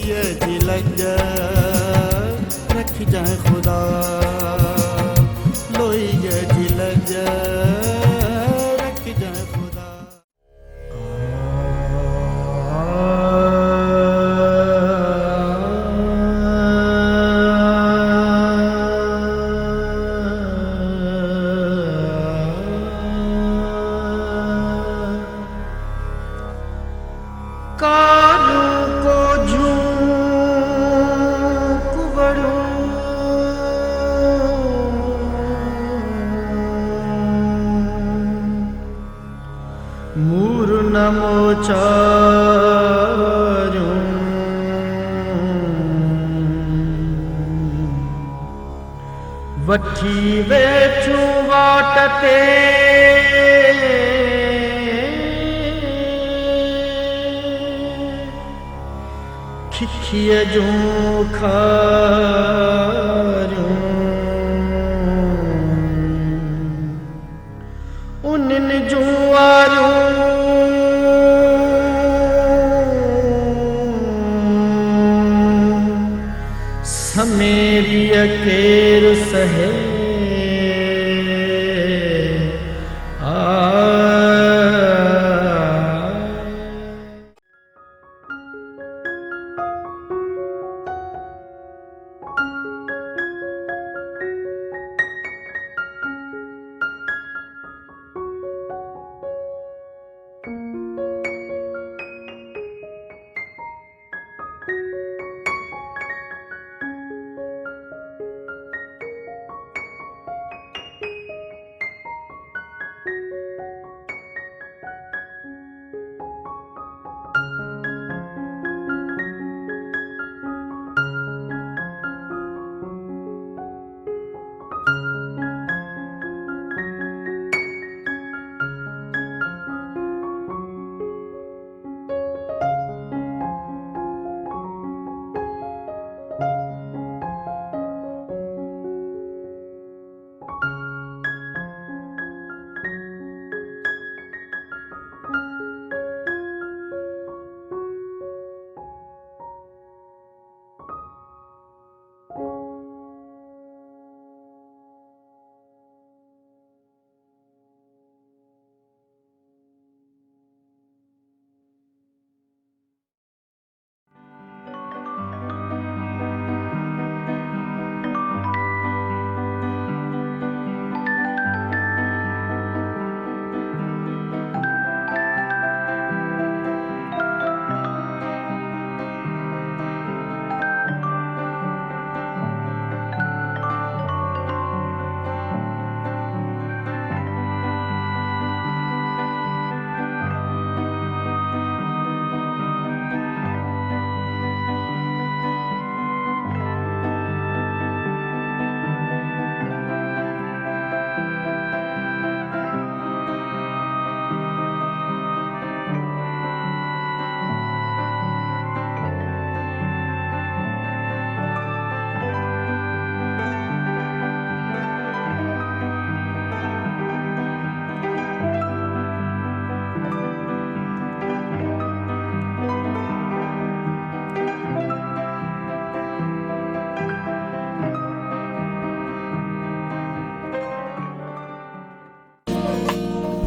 ये लग रख जाए खुदा लोई ये लग रख जाए खुदा। मूर नमो चारू वठी वेचू वाटते खिखिए जू खारू उन जू आरू समेरी अकेर सहे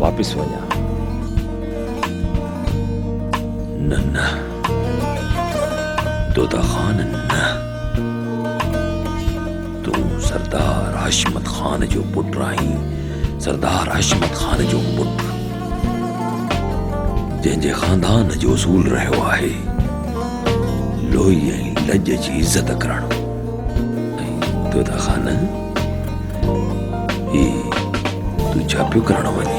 वापिस वञा न न दोदा खान न तू सरदार हाशमत खान जो पुट रही सरदार हाशमत खान जो पुट जंहिंजे खानदान जो उसूल रहियो आहे लोई ऐं लज जी इज़त करण। दोदा खान ही तू छा पियो करण वञी?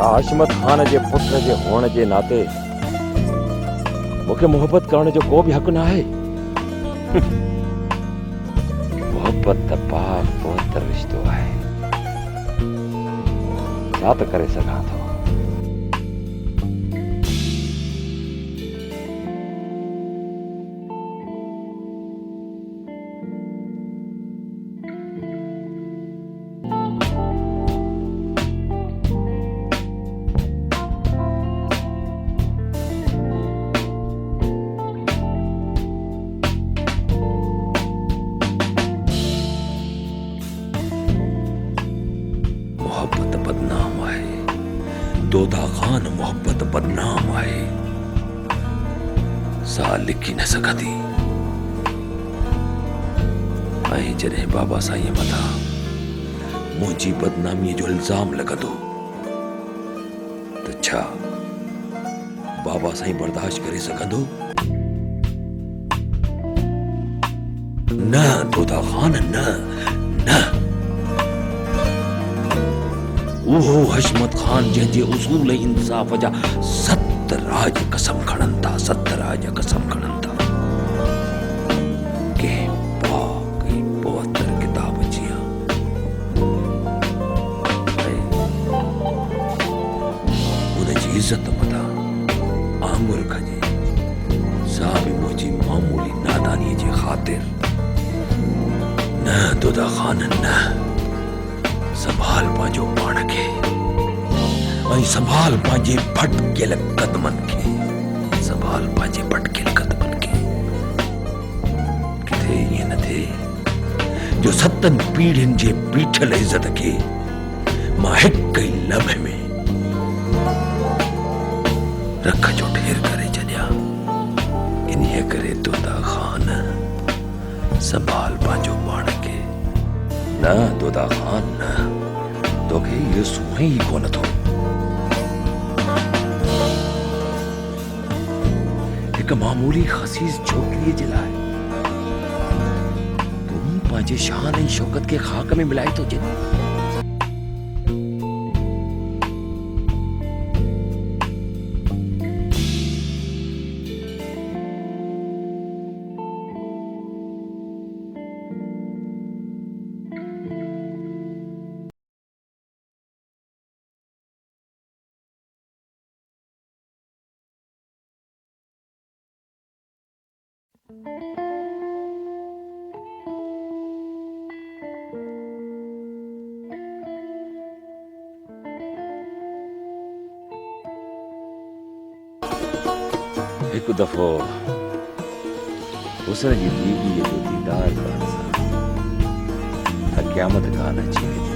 हाशिमत खान जे पुत्र जे हुअण जे नाते मूंखे मोहब्बत करण जो को बि हक़ न आहे। मोहब्बत त पाक पवित्र रिश्तो आहे। छा त करे सघां थो। मोहब्बत बदनाम आहे, दोदा खान मोहब्बत बदनाम आहे। सा लिखी न सघंदी। ऐं जॾहिं बाबा साईं मथां मुंहिंजी बदनामीअ जो इल्ज़ाम लॻंदो त छा बाबा साईं बर्दाश्त करे सघंदो? न दोदा खान, न न। उहो हशमत खान जंहिंजे उसूल इंसाफ़ जा 7 राज कसम खणनि था, 7 राज कसम खणनि था। कंहिं पाक ऐं पवित्र किताब जिया उनजी इज़त मथां आङुर खजे। सा बि मुंहिंजी मामूली नादानीअ जे ख़ातिर। न दोदा खान, न। संभाल पंहिंजो पाण खे ऐं संभाल पंहिंजे भटकियल क़दमनि खे। संभाल पंहिंजे भटकियल क़दमनि खे। किथे ईअं न थिए जो 7 पीढ़ियुनि जे बीठल इज़त खे मां हिक ई लम्हे में रख जो ढेर करे छॾियां। इन्हीअ करे दोदा खान संभाल पंहिंजो पाण खे। न दोदा खान, न। तोखे इहो सूंहें ई कोन थो। हिक मामूली ख़सीस छोकिरीअ जे लाइ तूं पंहिंजे शान ऐं शौकत खे ख़ाक में मिलाए थो छॾीं। हिक दफ़ो हुस्न जी बीवीअ जो दीदार करण सां त क़यामत कान अची वेंदी।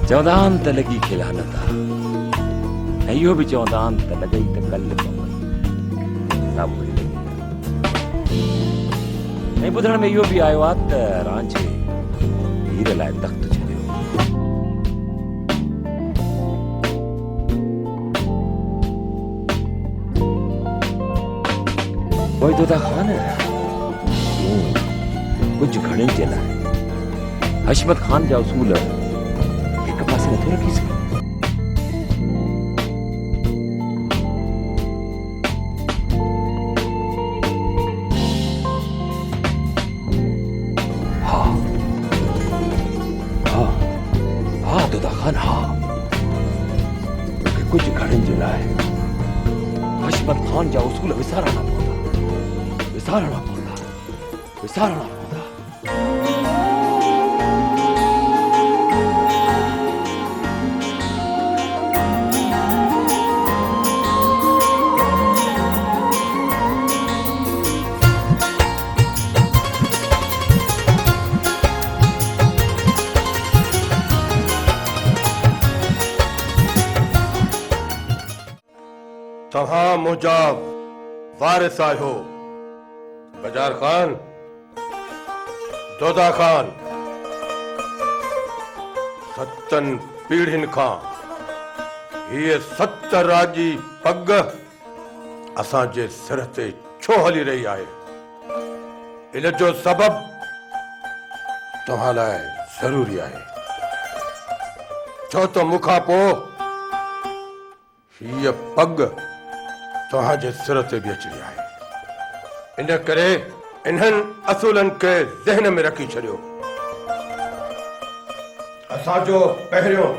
चवंदा आहिनि त लॻी खिलानत आहे, ऐं इहो बि चवंदा आहिनि त लॻई त कल्ह पवई। सभु कुझु लॻी ऐं ॿुधण में इहो बि आयो आहे त रांझे हीर लाइ तख़्त छॾियो। पोइ दोदा खान तूं कुझु घणे जे लाइ हशमत खान जा उसूल हिक पासे नथो रखी सघे। हाँ दोदा खान, हाँ। कुझु घणनि जे लाइ हशमत खान जा उसूल विसारणा पवंदा, विसारणा पवंदा, विसारणा पवंदा। तव्हां मुंहिंजा वारिस आहियो। बजार खान, दोदा खान, 7 पीढ़ियुनि खां हीअ 7 राजी पग असांजे सिर ते छो हली रही आहे? इन जो सबब तव्हां लाइ ज़रूरी आहे। छो तो मुखां पोइ हीअ पग तव्हांजे सिर ते बि अचणी आहे। इन करे इन्हनि असूलनि खे ज़हन में रखी छॾियो। असांजो पहिरियों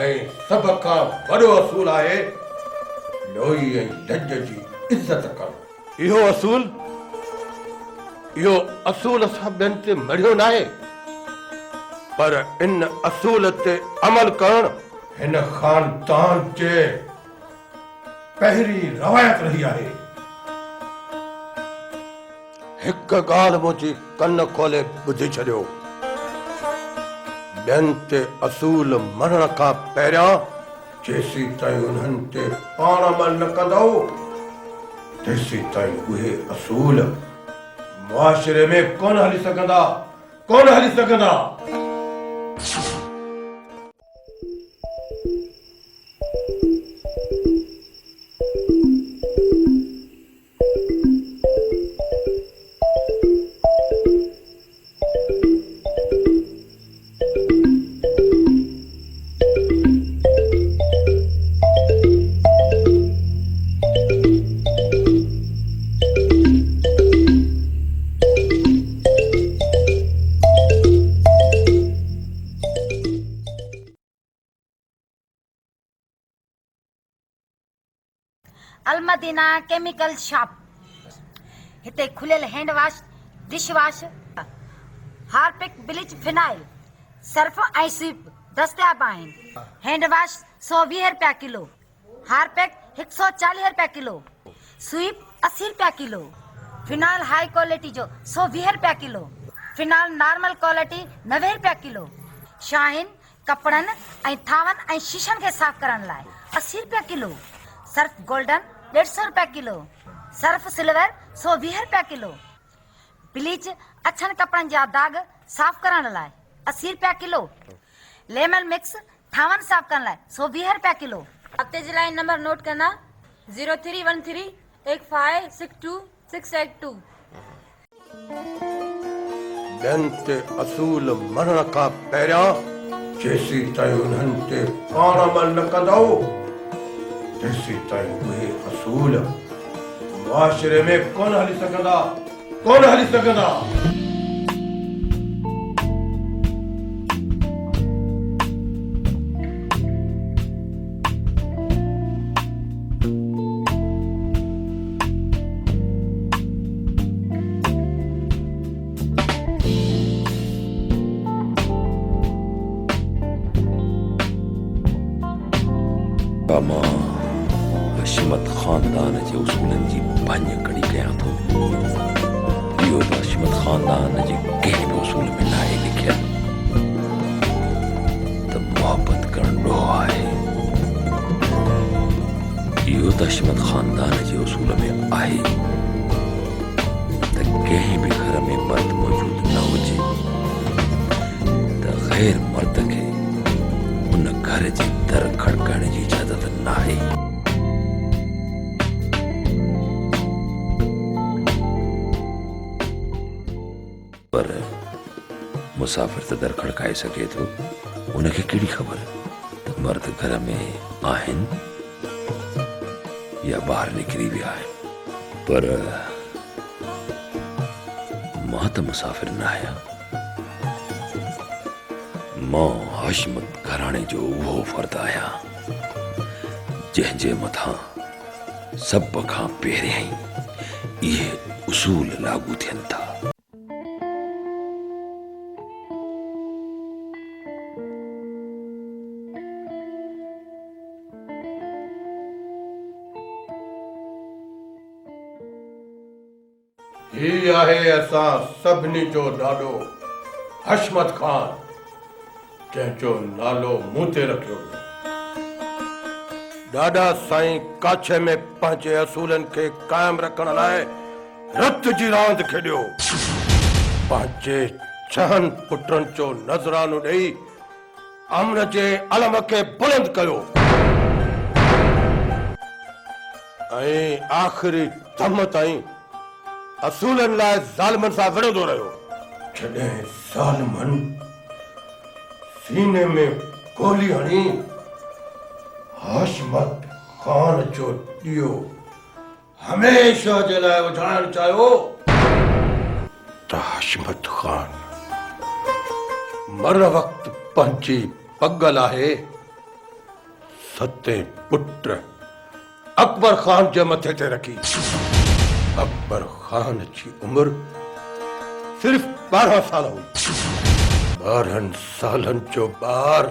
ऐं सभ खां वॾो असूल आहे लोही ऐं लज जी इज़त करणु। इहो असूल असां ॿियनि ते मरियो न आहे, पर इन असूल ते अमल करणु हिन ख़ानदान जे पहिरीं रवायत रही आहे। हिकु ॻाल्हि मुंहिंजी कन खोले ॿुधी छॾियो, ॿियनि ते असूल मरण खां पहिरियां जेसीं ताईं उन्हनि ते पाण अमल न कंदो तेसीं ताईं उहे असूल मुआशिरे में कोन हली सघंदा। अलमदीना केमिकल शॉप, हिते खुलियल hand wash, dish wash, Harpic, bleach, phenyl, Surf ऐं स्वीप दस्तियाब आहिनि। हैंड वॉश 120 रुपया किलो, हार्पिक 140 रुपया किलो, स्वीप 80 रुपया किलो, फिनाइल हाई क्वालिटी जो 120 रुपया किलो, फिनाइल नॉर्मल क्वालिटी 90 रुपया किलो, शाहीन कपड़नि ऐं थावनि ऐं शीशनि खे साफ़ करण लाइ 80 रुपया किलो, सर्फ गोल्डन 150 रुपया किलो, सर्फ सिल्वर 120 रुपया किलो, ब्लीच अछनि कपड़नि जा दाग साफ़ करण लाइ 80 रुपया किलो, लेमन मिक्स थावनि साफ़ करण लाइ 120 रुपया किलो। हफ्ते जे लाइ नंबर नोट करना 03138562 ॿियनि ते असूल मरण खां पहिरियां जेसीं ताईं उन्हनि ते पाण अमल न कंदो तेसीं ताईं उहे असूल मुआशिरे में कोन हली सघंदा। हशमत खानदान जे उसूलनि जी भञ कड़ी कयां थो। इहो त हशमत खानदान जे कंहिं बि उसूल में न आहे लिखियलु त मुहबत करणु ॾोह आहे। इहो त हशमत खानदान जे उसूल में आहे त कंहिं बि घर में मर्द मौजूद न हुजे त गैर मर्द खे उन घर जे दर खड़काइण जी इजाज़त न आहे। पर मुसाफ़िर त दर खड़काए सघे थो, उनखे कहिड़ी ख़बर त मर्द घर में आहिनि या ॿाहिरि निकिरी विया आहिनि। पर मां त मुसाफ़िर न आहियां। मां हशमत घराणे जो उहो फर्द आहियां जंहिंजे मथां सभ खां पहिरियां ई इहे उसूल लागू थियनि था। ही आहे असां सभिनी जो ॾाॾो हशमत खान, जंहिंजो नालो मूं ते रखियो। ॾाॾा साईं काछे में पंहिंजे असूलनि खे क़ाइमु रखण लाइ रत जी रांदि खेॾियो। पंहिंजे 6 पुटनि जो नज़रानो ॾेई अमन जे अलम खे बुलंद कयो ऐं आख़िरी दम ताईं असूलनि लाइ ज़ालिमनि सां विढ़ंदो रहियो। जॾहिं ज़ालिमनि सीने में गोली हणी हाशमत खान जो ॾियो हमेशा जे लाइ वधाइण चाहियो त हाशमत खान मर वक़्तु पंहिंजी पगल आहे सते पुट अकबर खान जे मथे ते रखी। अकबर खान जी उम्र सिर्फ 12 साल हुई। 12 सालन जो ॿार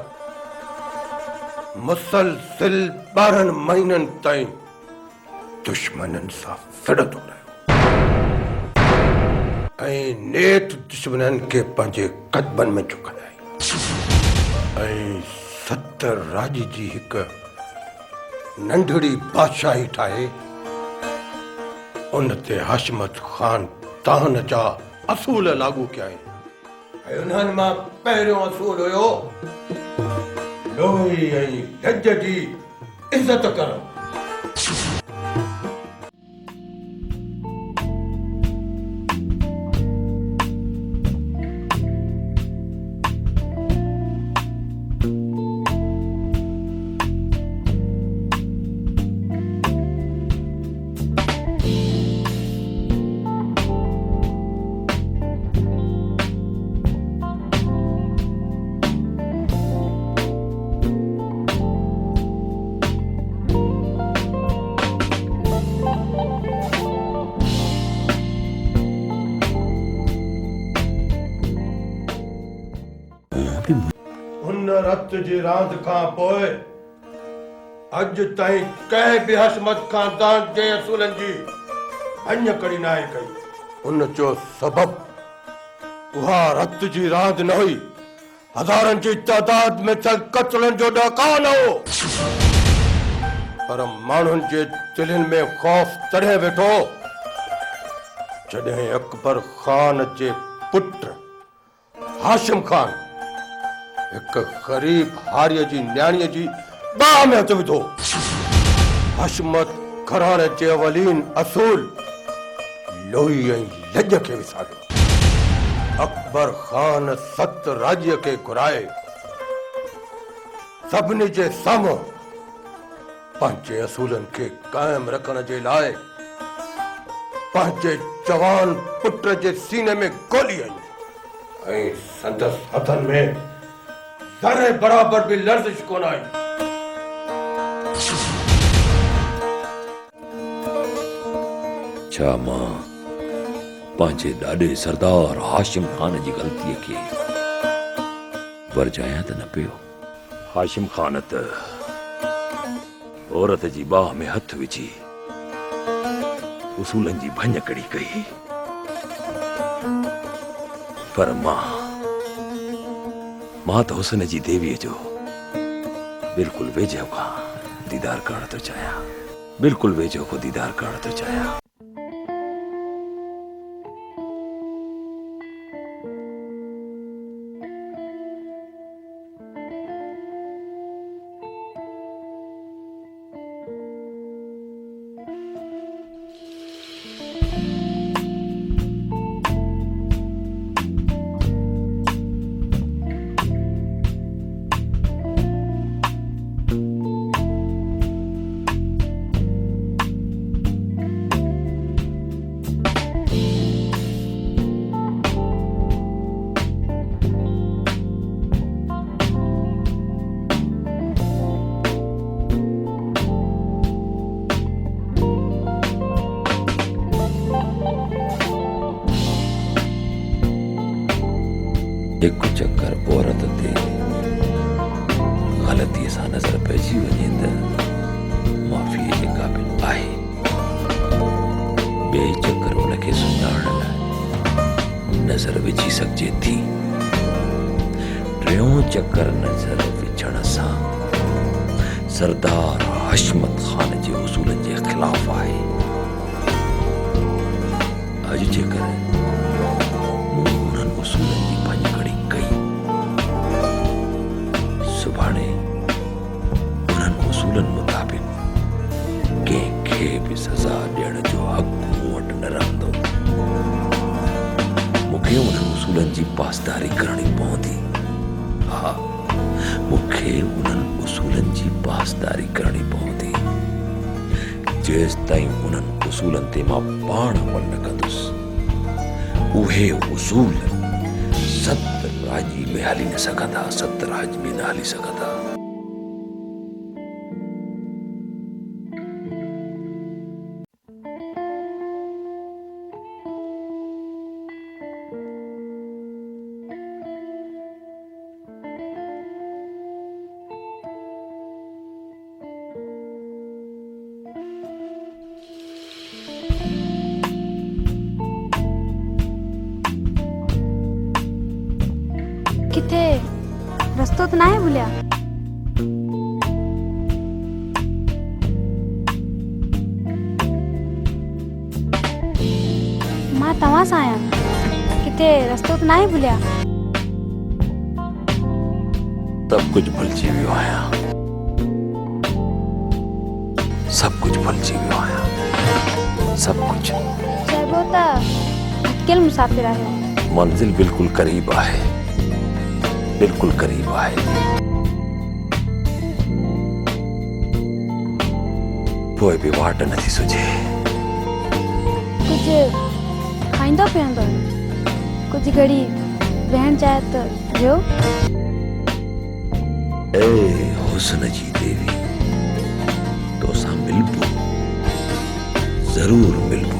मुसलसिल 12 महीननि ताईं दुश्मननि सां फिरंदो रहियो ऐं नेठ दुश्मननि खे पंहिंजे कदमनि में झुकाई ऐं 7 राज जी हिकु नंढड़ी बादशाही ठाहे उन ते हाशमत खान तान जा असूल लागू कया आहिनि ऐं उन्हनि मां पहिरियों असूल हुयो लोही ऐं गज जी इज़त करणु। उन रत जी रांदि खां पोइ अॼु ताईं कंहिं बि हाशमत खानदान जे असूलनि जी अञ कड़ी न आहे कई। उन जो सबबु उहा रत जी रांदि न हुई, हज़ारनि जी तादाद में थियल कत्लनि जो ॾका न हो, पर माण्हुनि जे दिलनि में ख़ौफ़ तॾहिं वेठो जॾहिं अकबर खान जे पुट हाशिम खान हिकु ग़रीब हारीअ जी न्याणीअ जी बाह में हथु विधो। हाशमत घराणे जे अवलीन असूल लोही ऐं लज खे विसारियो। अकबर खान 7 राज्य खे घुराए सभिनी जे साम्हूं पंहिंजे असूलनि खे क़ाइम रखण जे लाइ पंहिंजे जवान पुट जे सीने में गोली हई ऐं संदसि हथनि में ज़रे बराबर भी लर्ज़िश कोन आई। छा मां पंहिंजे ॾाॾे सरदार हाशिम खान जी ग़लतीअ खे वरजायां त न पियो? हाशिम खान त औरत जी बाह में हथ विझी उसूलनि जी भञकड़ी कई, पर मां तो हुसन जी देवीअ जो बिल्कुल वेझो खां दीदार करण थो चाहियां, बिल्कुल वेझो को दीदार करण थो चाहियां। एक चक्कर औरत ते ग़लतीअ सां नज़र पइजी वञे त माफ़ीअ जे क़ाबिल आहे। ॿिए चक्कर उनखे सुञाणण लाइ नज़र विझी सघिजे थी। टियों चक्कर नज़र विझण सां सरदार हाशमत खान जे उसूलनि जे ख़िलाफ़ आहे। अॼु जेकर मूं उन्हनि उसूलनि जी भञकड़ी कई, सुभाणे उन्हनि उसूलनि मुताबिक़ कंहिंखे बि सज़ा ॾियण जो हक़ मूं वटि न रहंदो। मूंखे उन्हनि उसूलनि जी पासदारी करणी पवंदी। हा, मूंखे उन्हनि उसूलनि जी पासदारी करणी पवंदी जेस ताईं उन्हनि उसूलनि ते मां पाण अमल न कंदुसि। उहे उसूल सत राजी में हली न सघंदा, सत राज में न हली सघंदा। किथे रस्तो तो ना है भूलिया? मां तव्हां सां आहियां, किथे रस्तो तो ना है भूलिया? सब कुछ भुलिजी वियो आहियां, सब कुछ भुलिजी वियो आहियां, सब कुछ। चइबो त अटकियल मुसाफ़िर आहियो। मंजिल बिल्कुल करीब आहे, बिल्कुल करीब आहे। पोइ बि वाट नथी सुझे। कुछ खाईंदो पीअंदो, कुछ घड़ी रहण चाहे त वियो। ए हुस्न जी देवी, तोसां मिलबो, जरूर मिलबो।